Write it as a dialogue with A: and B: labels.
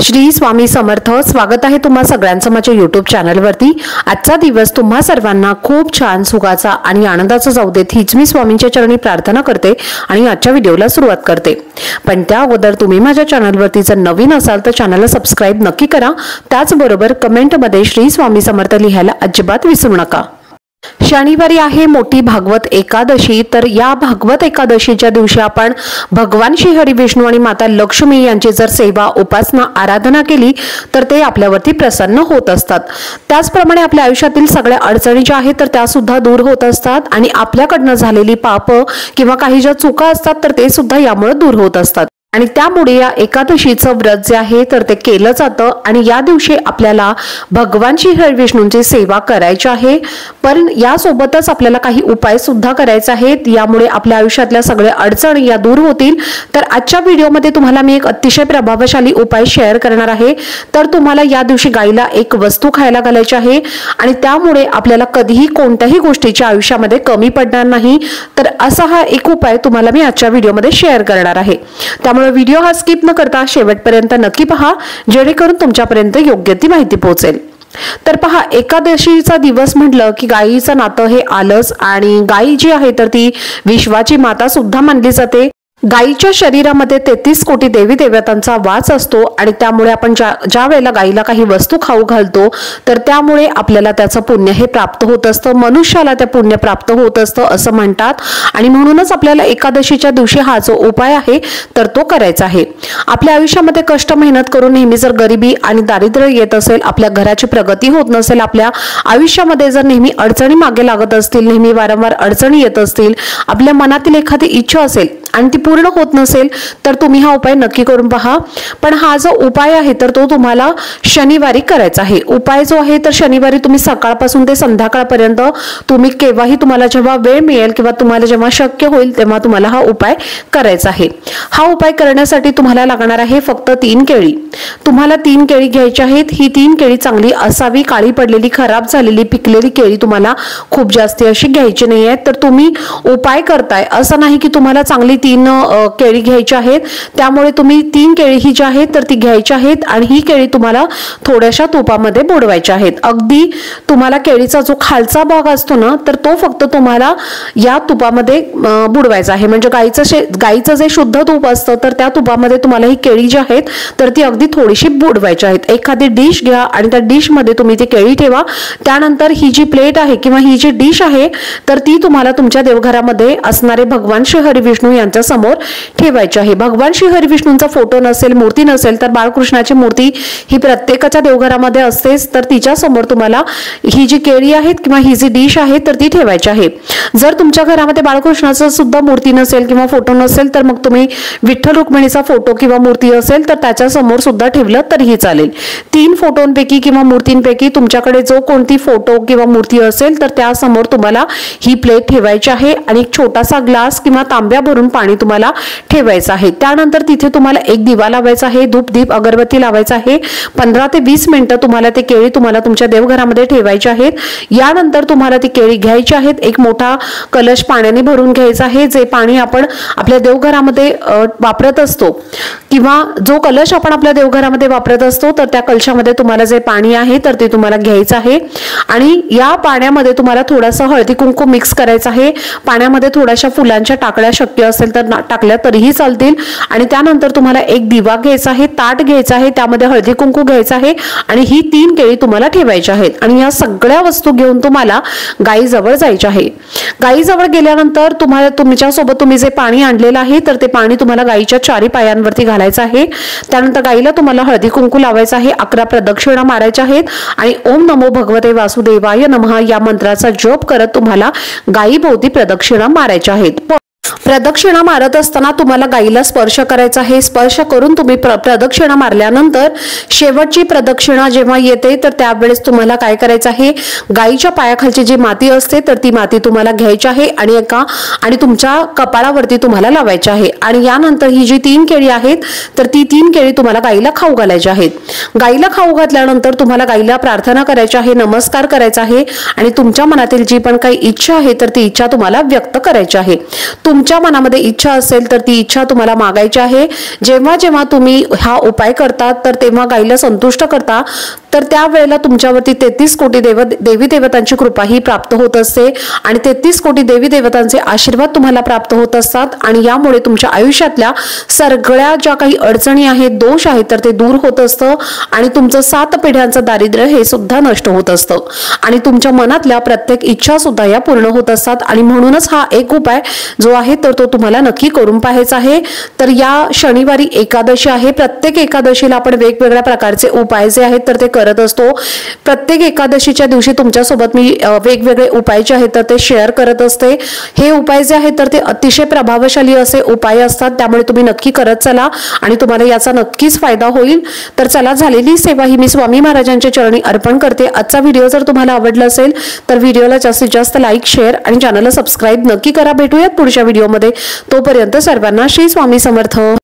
A: श्री स्वामी समर्थ। स्वागत आहे तुम्हा सगळ्यांचं माझ्या YouTube चॅनलवरती। आजचा दिवस तुम्हा सर्वांना खूप छान सुखाचा आणि आनंदाचा जाऊ देत हीच मी स्वामींच्या चरणी प्रार्थना करते आणि आजच्या व्हिडिओला सुरुवात करते। पण त्या अगोदर तुम्ही माझ्या चॅनलवरती जर नवीन असाल तर चॅनलला सबस्क्राइब नक्की करा। त्याचबरोबर कमेंटमध्ये श्री स्वामी समर्थ लिहायला अजिबात विसरू नका। शनिवारी आहे मोठी भागवत एकादशी। तर या भागवत एकादशीच्या दिवशी आपण भगवान श्री हरी विष्णू आणि माता लक्ष्मी यांची जर सेवा उपासना आराधना केली तर ते आपल्यावरती प्रसन्न होत असतात। त्याचप्रमाणे आपल्या आयुष्यातील सगळ्या अडचणी ज्या आहेत तर त्या सुद्धा दूर होत असतात आणि आपल्याकडनं झालेली पाप किंवा काही ज्या चुका असतात तर ते सुद्धा यामुळे दूर होत असतात। आणि त्यामुळे या एकादशीचं व्रत जे आहे तर ते केलं जातं आणि या दिवशी आपल्याला भगवान श्री हरी विष्णूंची सेवा करायची आहे। पण यासोबतच आपल्याला काही उपाय सुद्धा करायचे आहेत, यामुळे आपल्या आयुष्यातल्या सगळ्या अडचणी या दूर होतील। तर आजच्या व्हिडिओमध्ये तुम्हाला मी एक अतिशय प्रभावशाली उपाय शेअर करणार आहे। तर तुम्हाला या दिवशी गाईला एक वस्तू खायला घालायची आहे आणि त्यामुळे आपल्याला कधीही कोणत्याही गोष्टीच्या आयुष्यामध्ये कमी पडणार नाही। तर असा हा एक उपाय तुम्हाला मी आजच्या व्हिडिओमध्ये शेअर करणार आहे। त्यामुळे व्हिडिओ हा स्किप न करता शेवटपर्यंत नक्की पहा, जेणेकरून तुमच्यापर्यंत योग्य ती माहिती पोहोचेल। तर पहा, एकादशीचा दिवस म्हटलं की गायीचं नातं हे आलंच आणि गायी जी आहे तर ती विश्वाची माता सुद्धा मानली जाते। गायीच्या शरीरामध्ये 33 कोटी देवी देवतांचा वास असतो आणि त्यामुळे आपण ज्या वेळेला गायीला काही वस्तू खाऊ घालतो तर त्यामुळे आपल्याला त्याचं पुण्य हे प्राप्त होत असतं, मनुष्याला ते पुण्य प्राप्त होत असतं असं म्हणतात। आणि म्हणूनच आपल्याला एकादशीच्या दिवशी हा जो उपाय आहे तर तो करायचा आहे। आपल्या आयुष्यामध्ये कष्ट मेहनत करून नेहमी जर गरिबी आणि दारिद्र्य येत असेल, आपल्या घराची प्रगती होत नसेल, आपल्या आयुष्यामध्ये जर नेहमी अडचणी मागे लागत असतील, नेहमी वारंवार अडचणी येत असतील, आपल्या मनातील एखादी इच्छा असेल आणि ती पूर्ण होत नसेल तर तुम्ही हा उपाय नक्की करून पहा। पण हा जो उपाय आहे तर तो तुम्हाला शनिवारी करायचा आहे। उपाय जो आहे तर शनिवारी तुम्ही सकाळपासून ते संध्याकाळपर्यंत तुम्ही केव्हाही तुम्हाला जेव्हा वेळ मिळेल किंवा तुम्हाला जेव्हा शक्य होईल तेव्हा तुम्हाला हा उपाय करायचा आहे। हा उपाय करण्यासाठी तुम्हाला लागणार आहे फक्त 3 केळी। तुम्हाला 3 केळी घ्यायची आहेत। ही 3 केळी चांगली असावी, काळी पडलेली खराब झालेली पिकलेली केळी तुम्हाला खूप जास्ती अशी घ्यायची नाही आहे। तर तुम्ही उपाय करताय असं नाही की तुम्हाला चांगली 3 केळी घ्यायची आहेत, त्यामुळे तुम्ही 3 केळी ही जी आहेत तर ती घ्यायची आहेत आणि ही केळी तुम्हाला थोड्याशा तुपामध्ये बुडवायची आहेत। अगदी तुम्हाला केळीचा जो खालचा भाग असतो ना तर तो फक्त तुम्हाला या तुपामध्ये बुडवायचा आहे। म्हणजे गाईचं जे शुद्ध तूप असतं तर त्या तुपामध्ये तुम्हाला ही केळी जी आहेत तर ती अगदी थोडीशी बुडवायची आहेत। एखादी डिश घ्या आणि त्या डिश मध्ये तुम्ही ती केळी ठेवा। त्यानंतर ही जी प्लेट आहे किंवा ही जी डिश आहे तर ती तुम्हाला तुमच्या देवघरामध्ये असणारे भगवान श्री हरी विष्णू यांच्या समोर ठेवायची आहे। भगवान श्री हरी विष्णूंचा फोटो नसेल, मूर्ती नसेल तर बाळकृष्णाची मूर्ती ही प्रत्येकाच्या देवघरामध्ये असतेच। तर तिच्या समोर तुम्हाला ही जी केळी आहेत किंवा ही जी डिश आहे तर ती ठेवायची आहे। जर तुमच्या घरामध्ये बाळकृष्णाचं सुद्धा मूर्ती नसेल किंवा फोटो नसेल तर मग तुम्ही विठ्ठल रुक्मिणीचा फोटो किंवा मूर्ती असेल तर त्याच्या समोर सुद्धा ठेवलं तरीही चालेल। 3 फोटोंपैकी किंवा मूर्तींपैकी तुमच्याकडे जो कोणती फोटो किंवा मूर्ती असेल तर त्या समोर तुम्हाला ही प्लेट ठेवायची आहे आणि एक छोटासा ग्लास किंवा तांब्या भरून पाणी तुम्हाला ठेवायचं आहे। त्यानंतर तिथे तुम्हाला एक दिवा लावायचा आहे, धूप दीप अगरबत्ती लावायचा आहे। 15 ते 20 मिनिटं तुम्हाला ते केळी तुम्हाला तुमच्या देवघरामध्ये ठेवायची आहेत। यानंतर तुम्हाला ती केळी घ्यायची आहेत। एक मोठा कलश पाण्याने भरून घ्यायचा आहे, जे पाणी आपण आपल्या देवघरामध्ये वापरत असतो किंवा जो कलश आपण आपल्या देवघरामध्ये वापरत असतो तर त्या कलशामध्ये तुम्हाला जे पाणी आहे तर ते तुम्हाला घ्यायचं आहे आणि या पाण्यामध्ये तुम्हाला थोडासा हळदी कुंकू मिक्स करायचं आहे। पाण्यामध्ये थोड्याशा फुलांच्या टाकळ्या शक्य असेल तर टाकल्या तरीही चालतील आणि त्यानंतर तुम्हाला एक दिवा घ्यायचा आहे, ताट घ्यायचा आहे, त्यामध्ये हळदी कुंकू घ्यायचं आहे आणि ही 3 केळी तुम्हाला ठेवायची आहेत आणि या सगळ्या वस्तू घेऊन तुम्हाला गायीजवळ जायचे आहे। गायीजवळ गेल्यानंतर तुम्हाला तुमच्यासोबत तुम्ही जे पाणी आणलेलं आहे तर ते पाणी तुम्हाला गायीच्या 4 पायांवरती घालायचं आहे। त्यानंतर गायीला तुम्हाला हळदी कुंकू लावायचं आहे, 11 प्रदक्षिणा मारायच्या आहेत आणि ओम नमो भगवते वासुदेवाय नमः या मंत्राचा जप करत तुम्हाला गायीभोवती प्रदक्षिणा मारायच्या आहेत। प्रदक्षिणा मारत असताना तुम्हाला गायीला स्पर्श करायचा आहे। स्पर्श करून तुम्ही प्रदक्षिणा मारल्यानंतर शेवटची प्रदक्षिणा जेव्हा येते तर त्यावेळेस तुम्हाला काय करायचं आहे, गायीच्या पायाखालची जी माती असते तर ती माती तुम्हाला घ्यायची आहे आणि तुमच्या कपाळावरती तुम्हाला लावायची आहे आणि यानंतर ही जी 3 केळी आहेत तर ती 3 केळी तुम्हाला गायीला खाऊ घालायची आहेत। गायीला खाऊ घातल्यानंतर तुम्हाला गायीला प्रार्थना करायची आहे, नमस्कार करायचा आहे आणि तुमच्या मनातील जी पण काही इच्छा आहे तर ती इच्छा तुम्हाला व्यक्त करायची आहे। तुमच्या मनामध्ये इच्छा असेल तर ती इच्छा तुम्हाला मागायची आहे। जेव्हा जेव्हा तुम्ही हा उपाय करता तर तेव्हा गाईला संतुष्ट करता, तर त्यावेळेला तुमच्यावरती 33 कोटी देवी देवतांची कृपा ही प्राप्त होत असते आणि 33 कोटी देवी देवतांचे आशीर्वाद तुम्हाला प्राप्त होत असतात आणि यामुळे तुमच्या आयुष्यातल्या सगळ्या ज्या काही अडचणी आहेत, दोष आहेत, तर ते दूर होत असतं आणि तुमचं 7 पिढ्यांचं दारिद्र्य हे सुद्धा नष्ट होत असतं आणि तुमच्या मनातल्या प्रत्येक इच्छा सुद्धा या पूर्ण होत असतात। आणि म्हणूनच हा एक उपाय जो आहे तर तो तुम्हाला नक्की करून पाहायचा आहे। तर या शनिवारी एकादशी आहे, प्रत्येक एकादशीला आपण वेगवेगळ्या प्रकारचे उपाय जे आहेत तर ते करत असतो। प्रत्येक एकादशीच्या दिवशी तुमच्यासोबत मी वेगवेगळे उपाय जे आहेत तर ते शेअर करत असते। हे उपाय जे आहेत तर ते अतिशय प्रभावशाली असे उपाय असतात, त्यामुळे तुम्ही नक्की करत चला आणि तुम्हाला याचा नक्कीच फायदा होईल। तर चला, झालेली सेवा ही मी स्वामी महाराजांच्या चरणी अर्पण करते। आजचा व्हिडिओ जर तुम्हाला आवडला असेल तर व्हिडिओला जास्तीत जास्त लाईक, शेअर आणि चॅनलला सबस्क्राईब नक्की करा। भेटूयात पुढच्या व्हिडिओमध्ये, तोपर्यंत सर्वांना श्री स्वामी समर्थ।